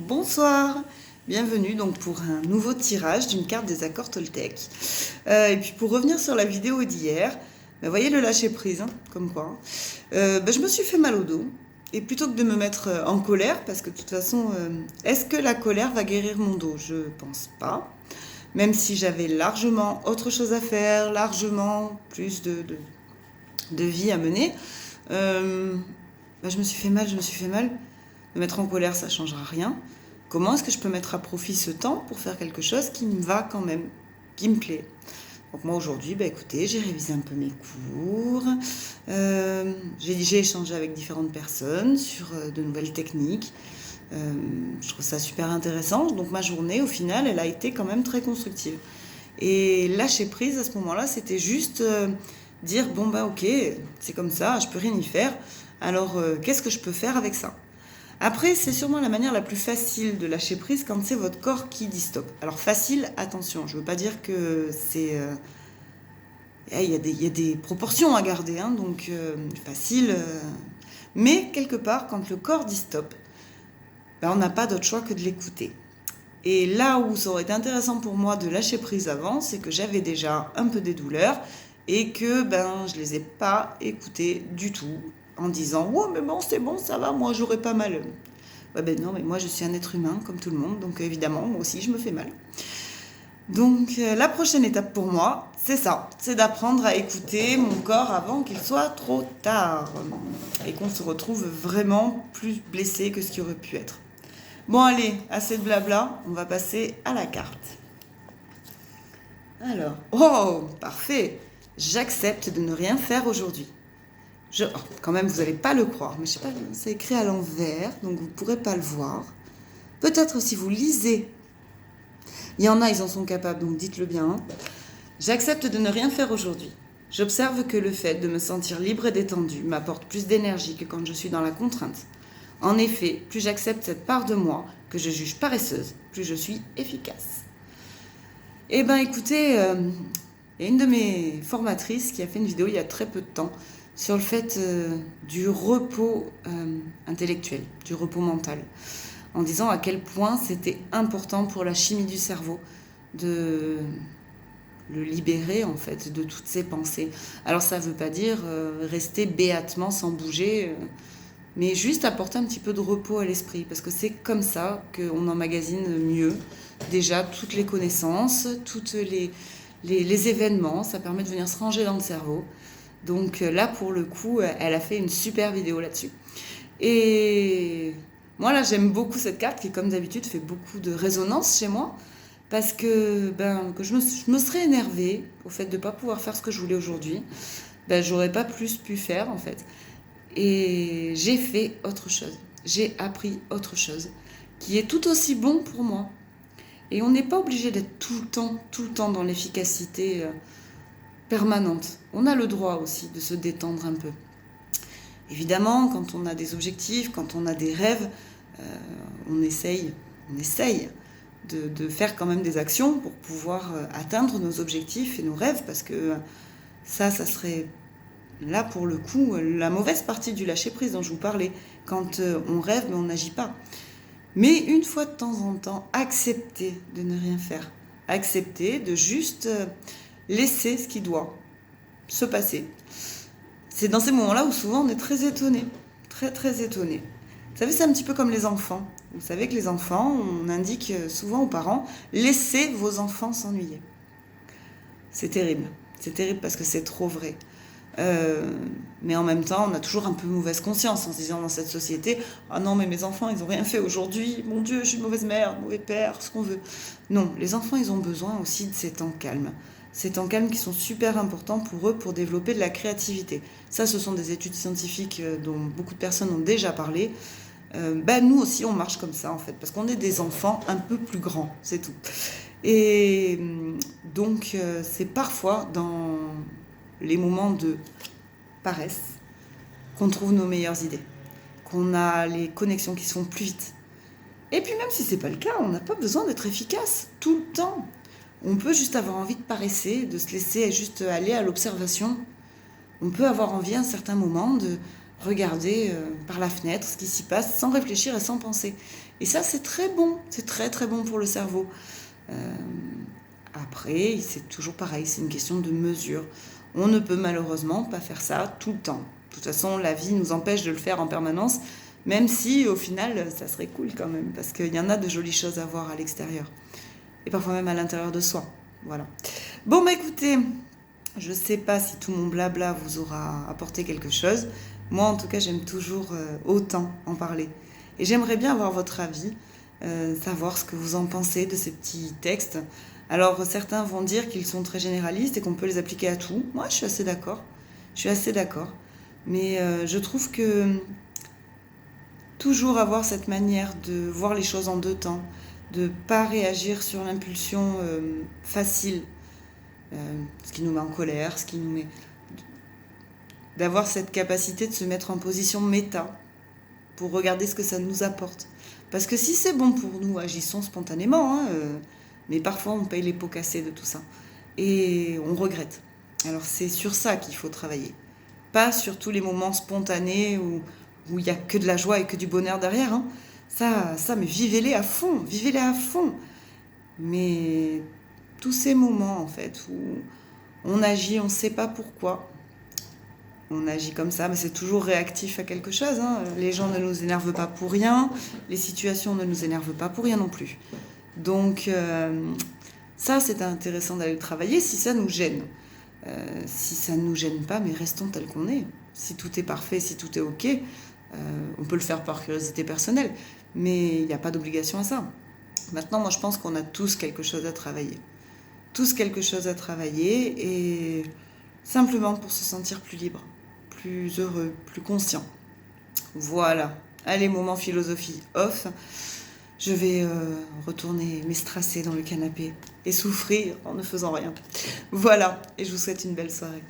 Bonsoir, bienvenue donc pour un nouveau tirage d'une carte des accords Toltec. Et puis pour revenir sur la vidéo d'hier, vous voyez le lâcher prise, comme quoi. Je me suis fait mal au dos. Et plutôt que de me mettre en colère, parce que de toute façon, est-ce que la colère va guérir mon dos? Je pense pas. Même si j'avais largement autre chose à faire, largement plus de vie à mener. Je me suis fait mal. Me mettre en colère, ça ne changera rien. Comment est-ce que je peux mettre à profit ce temps pour faire quelque chose qui me va quand même, qui me plaît? Donc moi aujourd'hui, écoutez, j'ai révisé un peu mes cours, j'ai échangé avec différentes personnes sur de nouvelles techniques. Je trouve ça super intéressant. Donc ma journée, au final, elle a été quand même très constructive. Et lâcher prise à ce moment-là, c'était juste dire, ok, c'est comme ça, je peux rien y faire. Alors qu'est-ce que je peux faire avec ça? Après, c'est sûrement la manière la plus facile de lâcher prise quand c'est votre corps qui dit stop. Alors facile, attention, je ne veux pas dire que c'est... Il y a des proportions à garder, hein, donc facile. Mais quelque part, quand le corps dit stop, on n'a pas d'autre choix que de l'écouter. Et là où ça aurait été intéressant pour moi de lâcher prise avant, c'est que j'avais déjà un peu des douleurs et que je les ai pas écoutées du tout en disant « Oh mais bon, c'est bon, ça va, moi j'aurais pas mal ». Non, mais moi je suis un être humain comme tout le monde, donc évidemment, moi aussi je me fais mal. Donc la prochaine étape pour moi, c'est ça, c'est d'apprendre à écouter mon corps avant qu'il soit trop tard et qu'on se retrouve vraiment plus blessé que ce qui aurait pu être. Bon allez, assez de blabla, on va passer à la carte. Alors, oh, parfait, j'accepte de ne rien faire aujourd'hui. Quand même, vous n'allez pas le croire, mais je sais pas, c'est écrit à l'envers, donc vous ne pourrez pas le voir. Peut-être si vous lisez, il y en a, ils en sont capables, donc dites-le bien. J'accepte de ne rien faire aujourd'hui. J'observe que le fait de me sentir libre et détendu m'apporte plus d'énergie que quand je suis dans la contrainte. En effet, plus j'accepte cette part de moi que je juge paresseuse, plus je suis efficace. Eh bien, écoutez, il y a une de mes formatrices qui a fait une vidéo il y a très peu de temps sur le fait du repos intellectuel, du repos mental, en disant à quel point c'était important pour la chimie du cerveau de le libérer en fait de toutes ces pensées. Alors ça ne veut pas dire rester béatement sans bouger, mais juste apporter un petit peu de repos à l'esprit, parce que c'est comme ça qu'on emmagasine mieux déjà toutes les connaissances, toutes les événements, ça permet de venir se ranger dans le cerveau. Donc là, pour le coup, elle a fait une super vidéo là-dessus. Et moi, là, j'aime beaucoup cette carte qui, comme d'habitude, fait beaucoup de résonance chez moi. Parce que, que je me serais énervée au fait de ne pas pouvoir faire ce que je voulais aujourd'hui. J'aurais pas plus pu faire, en fait. Et j'ai fait autre chose. J'ai appris autre chose qui est tout aussi bon pour moi. Et on n'est pas obligé d'être tout le temps dans l'efficacité permanente. On a le droit aussi de se détendre un peu. Évidemment, quand on a des objectifs, quand on a des rêves, on essaye de faire quand même des actions pour pouvoir atteindre nos objectifs et nos rêves, parce que ça serait là pour le coup la mauvaise partie du lâcher-prise dont je vous parlais, quand on rêve mais on n'agit pas. Mais une fois de temps en temps, accepter de ne rien faire, accepter de juste laisser ce qui doit se passer. C'est dans ces moments-là où souvent on est très étonné, très étonné. Vous savez, c'est un petit peu comme les enfants. Vous savez que les enfants, on indique souvent aux parents, laissez vos enfants s'ennuyer. C'est terrible parce que c'est trop vrai. Mais en même temps, on a toujours un peu mauvaise conscience en se disant dans cette société, ah non mais mes enfants ils n'ont rien fait aujourd'hui, mon Dieu je suis une mauvaise mère, mauvais père, ce qu'on veut. Non, les enfants ils ont besoin aussi de ces temps calmes. Ces temps calmes qui sont super importants pour eux pour développer de la créativité. Ça, ce sont des études scientifiques dont beaucoup de personnes ont déjà parlé. Nous aussi on marche comme ça en fait, parce qu'on est des enfants un peu plus grands, c'est tout. Et donc c'est parfois dans les moments de paresse qu'on trouve nos meilleures idées, qu'on a les connexions qui se font plus vite. Et puis même si c'est pas le cas, on n'a pas besoin d'être efficace tout le temps. On peut juste avoir envie de paresser, de se laisser juste aller à l'observation. On peut avoir envie à un certain moment de regarder par la fenêtre ce qui s'y passe sans réfléchir et sans penser. Et ça, c'est très bon, c'est très très bon pour le cerveau. Euh, Après, c'est toujours pareil, c'est une question de mesure. On ne peut malheureusement pas faire ça tout le temps. De toute façon, la vie nous empêche de le faire en permanence, même si au final, ça serait cool quand même, parce qu'il y en a de jolies choses à voir à l'extérieur, et parfois même à l'intérieur de soi. Voilà. Bon, bah écoutez, je ne sais pas si tout mon blabla vous aura apporté quelque chose. Moi, en tout cas, j'aime toujours autant en parler. Et j'aimerais bien avoir votre avis, savoir ce que vous en pensez de ces petits textes. Alors, certains vont dire qu'ils sont très généralistes et qu'on peut les appliquer à tout. Moi, je suis assez d'accord. Je suis assez d'accord. Mais je trouve que toujours avoir cette manière de voir les choses en deux temps, de ne pas réagir sur l'impulsion facile, ce qui nous met en colère, ce qui nous met... d'avoir cette capacité de se mettre en position méta pour regarder ce que ça nous apporte. Parce que si c'est bon pour nous, agissons spontanément, hein, mais parfois on paye les pots cassés de tout ça. Et on regrette. Alors c'est sur ça qu'il faut travailler. Pas sur tous les moments spontanés où il n'y a que de la joie et que du bonheur derrière. Hein. Mais vivez-les à fond, vivez-les à fond. Mais tous ces moments, en fait, où on agit, on ne sait pas pourquoi, on agit comme ça, mais c'est toujours réactif à quelque chose. Hein. Les gens ne nous énervent pas pour rien, les situations ne nous énervent pas pour rien non plus. Donc, ça, c'est intéressant d'aller le travailler si ça nous gêne. Si ça ne nous gêne pas, mais restons tels qu'on est. Si tout est parfait, si tout est OK, on peut le faire par curiosité personnelle, mais il n'y a pas d'obligation à ça. Maintenant, moi, je pense qu'on a tous quelque chose à travailler. Tous quelque chose à travailler, et simplement pour se sentir plus libre, plus heureux, plus conscient. Voilà. Allez, moment philosophie off. Je vais retourner m'estrasser dans le canapé et souffrir en ne faisant rien. Voilà, et je vous souhaite une belle soirée.